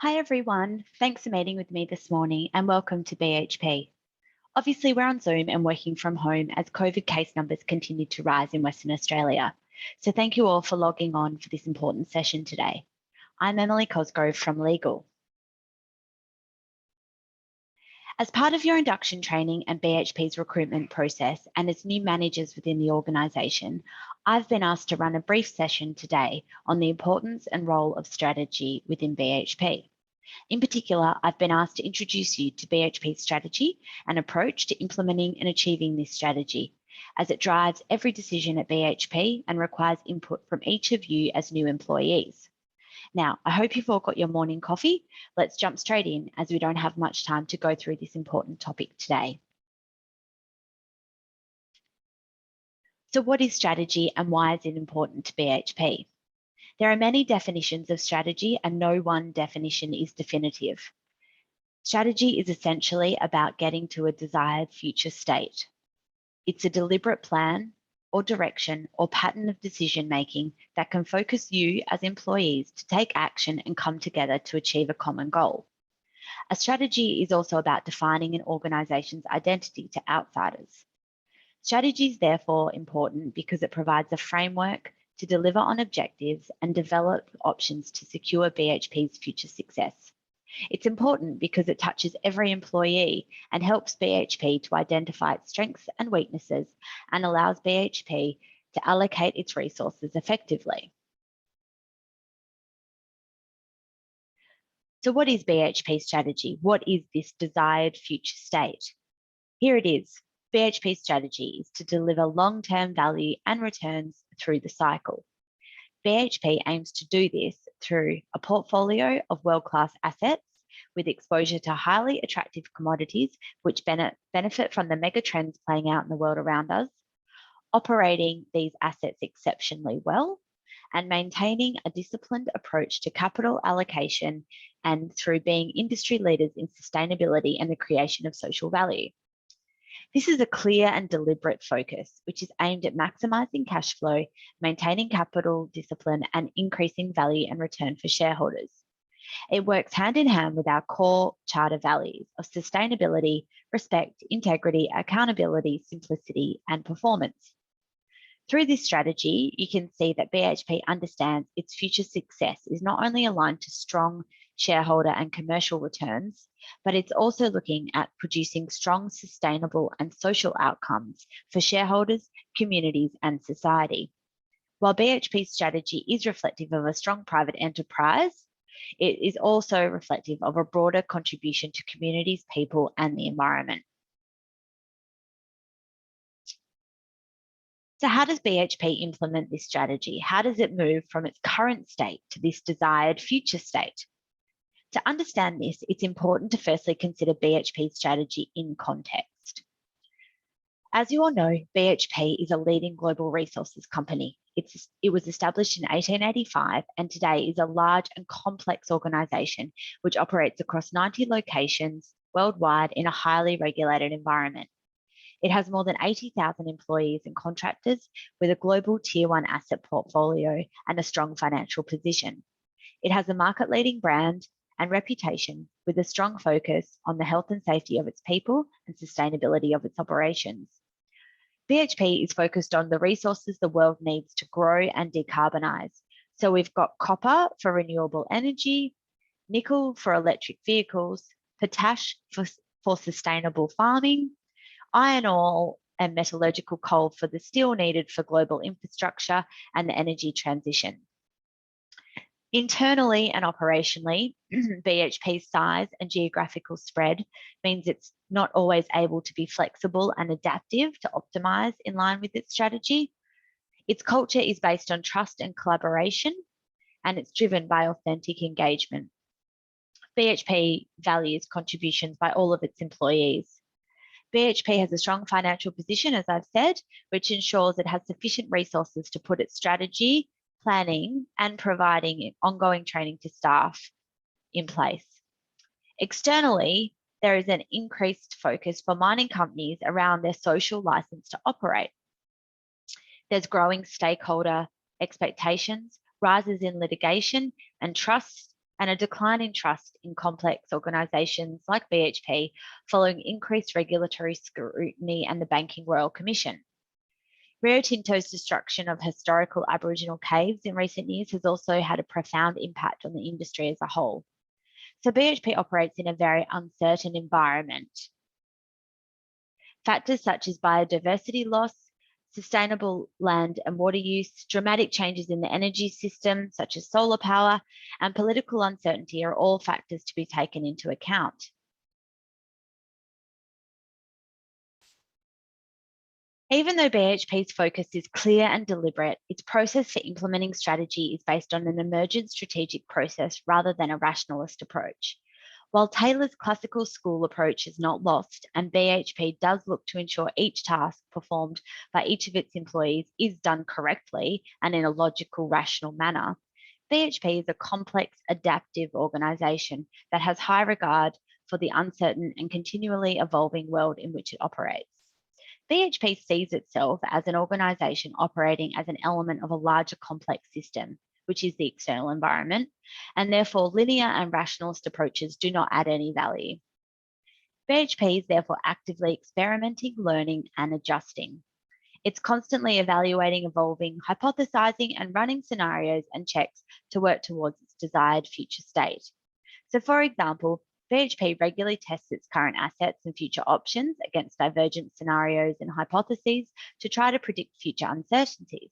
Hi everyone, thanks for meeting with me this morning and welcome to BHP. Obviously, we're on Zoom and working from home as COVID case numbers continue to rise in Western Australia. So thank you all for logging on for this important session today. I'm Emily Cosgrove from Legal. As part of your induction training and BHP's recruitment process and as new managers within the organisation, I've been asked to run a brief session today on the importance and role of strategy within BHP. In particular, I've been asked to introduce you to BHP's strategy and approach to implementing and achieving this strategy, as it drives every decision at BHP and requires input from each of you as new employees. Now, I hope you've all got your morning coffee. Let's jump straight in as we don't have much time to go through this important topic today. So what is strategy and why is it important to BHP? There are many definitions of strategy and no one definition is definitive. Strategy is essentially about getting to a desired future state. It's a deliberate plan or direction or pattern of decision-making that can focus you as employees to take action and come together to achieve a common goal. A strategy is also about defining an organisation's identity to outsiders. Strategy is therefore important because it provides a framework to deliver on objectives and develop options to secure BHP's future success. It's important because it touches every employee and helps BHP to identify its strengths and weaknesses and allows BHP to allocate its resources effectively. So what is BHP strategy? What is this desired future state? Here it is. BHP's strategy is to deliver long-term value and returns through the cycle. BHP aims to do this through a portfolio of world-class assets with exposure to highly attractive commodities which benefit from the mega trends playing out in the world around us, operating these assets exceptionally well, and maintaining a disciplined approach to capital allocation and through being industry leaders in sustainability and the creation of social value. This is a clear and deliberate focus, which is aimed at maximising cash flow, maintaining capital discipline, and increasing value and return for shareholders. It works hand in hand with our core charter values of sustainability, respect, integrity, accountability, simplicity, and performance. Through this strategy, you can see that BHP understands its future success is not only aligned to strong shareholder and commercial returns, but it's also looking at producing strong, sustainable, and social outcomes for shareholders, communities, and society. While BHP's strategy is reflective of a strong private enterprise, it is also reflective of a broader contribution to communities, people, and the environment. So how does BHP implement this strategy? How does it move from its current state to this desired future state? To understand this, it's important to firstly consider BHP's strategy in context. As you all know, BHP is a leading global resources company. It was established in 1885 and today is a large and complex organisation which operates across 90 locations worldwide in a highly regulated environment. It has more than 80,000 employees and contractors with a global tier 1 asset portfolio and a strong financial position. It has a market-leading brand and reputation with a strong focus on the health and safety of its people and sustainability of its operations. BHP is focused on the resources the world needs to grow and decarbonise. So we've got copper for renewable energy, nickel for electric vehicles, potash for sustainable farming, iron ore and metallurgical coal for the steel needed for global infrastructure and the energy transition. Internally and operationally, BHP's size and geographical spread means it's not always able to be flexible and adaptive to optimise in line with its strategy. Its culture is based on trust and collaboration, and it's driven by authentic engagement. BHP values contributions by all of its employees. BHP has a strong financial position, as I've said, which ensures it has sufficient resources to put its strategy, planning, and providing ongoing training to staff in place. Externally, there is an increased focus for mining companies around their social license to operate. There's growing stakeholder expectations, rises in litigation, and trust and a decline in trust in complex organisations like BHP following increased regulatory scrutiny and the Banking Royal Commission. Rio Tinto's destruction of historical Aboriginal caves in recent years has also had a profound impact on the industry as a whole. So BHP operates in a very uncertain environment. Factors such as biodiversity loss, sustainable land and water use, dramatic changes in the energy system, such as solar power, and political uncertainty are all factors to be taken into account. Even though BHP's focus is clear and deliberate, its process for implementing strategy is based on an emergent strategic process rather than a rationalist approach. While Taylor's classical school approach is not lost, and BHP does look to ensure each task performed by each of its employees is done correctly and in a logical, rational manner, BHP is a complex, adaptive organisation that has high regard for the uncertain and continually evolving world in which it operates. BHP sees itself as an organisation operating as an element of a larger complex system, which is the external environment, and therefore linear and rationalist approaches do not add any value. BHP is therefore actively experimenting, learning, and adjusting. It's constantly evaluating, evolving, hypothesizing, and running scenarios and checks to work towards its desired future state. So, for example, BHP regularly tests its current assets and future options against divergent scenarios and hypotheses to try to predict future uncertainties.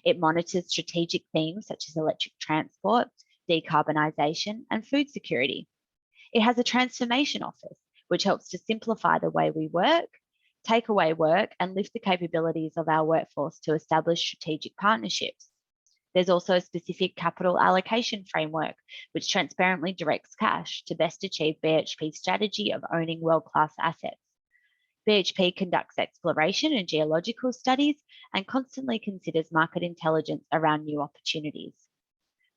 It monitors strategic themes such as electric transport, decarbonisation, and food security. It has a transformation office, which helps to simplify the way we work, take away work, and lift the capabilities of our workforce to establish strategic partnerships. There's also a specific capital allocation framework, which transparently directs cash to best achieve BHP's strategy of owning world-class assets. BHP conducts exploration and geological studies and constantly considers market intelligence around new opportunities.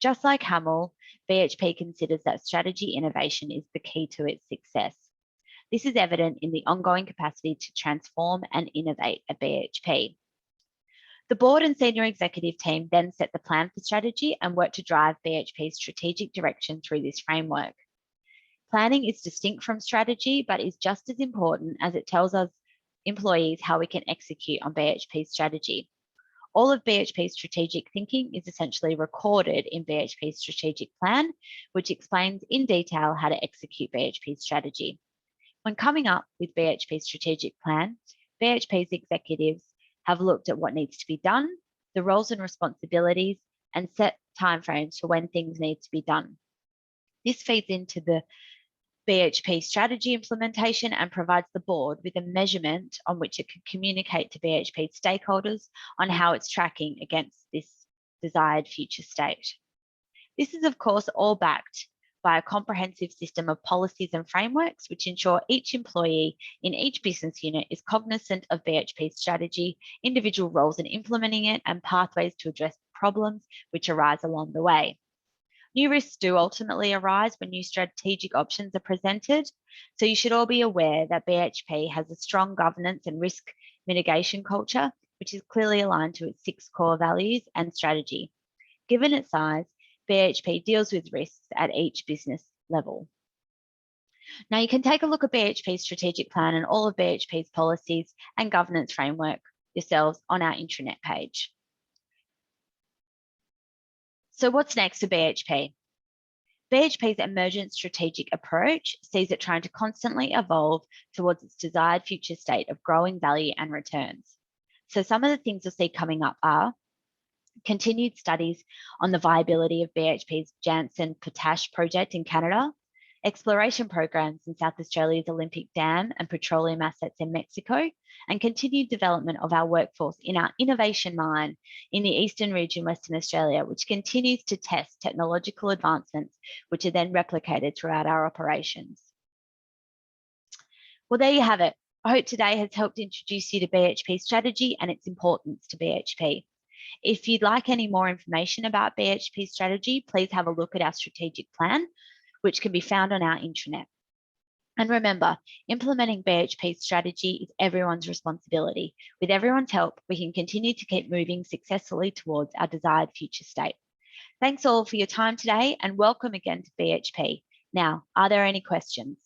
Just like Hamel, BHP considers that strategy innovation is the key to its success. This is evident in the ongoing capacity to transform and innovate at BHP. The board and senior executive team then set the plan for strategy and work to drive BHP's strategic direction through this framework. Planning is distinct from strategy, but is just as important as it tells us employees how we can execute on BHP's strategy. All of BHP's strategic thinking is essentially recorded in BHP's strategic plan, which explains in detail how to execute BHP's strategy. When coming up with BHP's strategic plan, BHP's executives have looked at what needs to be done, the roles and responsibilities, and set timeframes for when things need to be done. This feeds into the BHP strategy implementation and provides the board with a measurement on which it can communicate to BHP stakeholders on how it's tracking against this desired future state. This is, of course, all backed by a comprehensive system of policies and frameworks which ensure each employee in each business unit is cognizant of BHP's strategy, individual roles in implementing it, and pathways to address problems which arise along the way. New risks do ultimately arise when new strategic options are presented, so you should all be aware that BHP has a strong governance and risk mitigation culture, which is clearly aligned to its 6 core values and strategy. Given its size, BHP deals with risks at each business level. Now you can take a look at BHP's strategic plan and all of BHP's policies and governance framework yourselves on our intranet page. So what's next for BHP? BHP's emergent strategic approach sees it trying to constantly evolve towards its desired future state of growing value and returns. So some of the things you'll see coming up are continued studies on the viability of BHP's Jansen Potash project in Canada, exploration programs in South Australia's Olympic Dam and petroleum assets in Mexico, and continued development of our workforce in our innovation mine in the Eastern Ridge in Western Australia, which continues to test technological advancements, which are then replicated throughout our operations. Well, there you have it. I hope today has helped introduce you to BHP strategy and its importance to BHP. If you'd like any more information about BHP strategy, please have a look at our strategic plan, which can be found on our intranet. And remember, implementing BHP's strategy is everyone's responsibility. With everyone's help, we can continue to keep moving successfully towards our desired future state. Thanks all for your time today and welcome again to BHP. Now, are there any questions?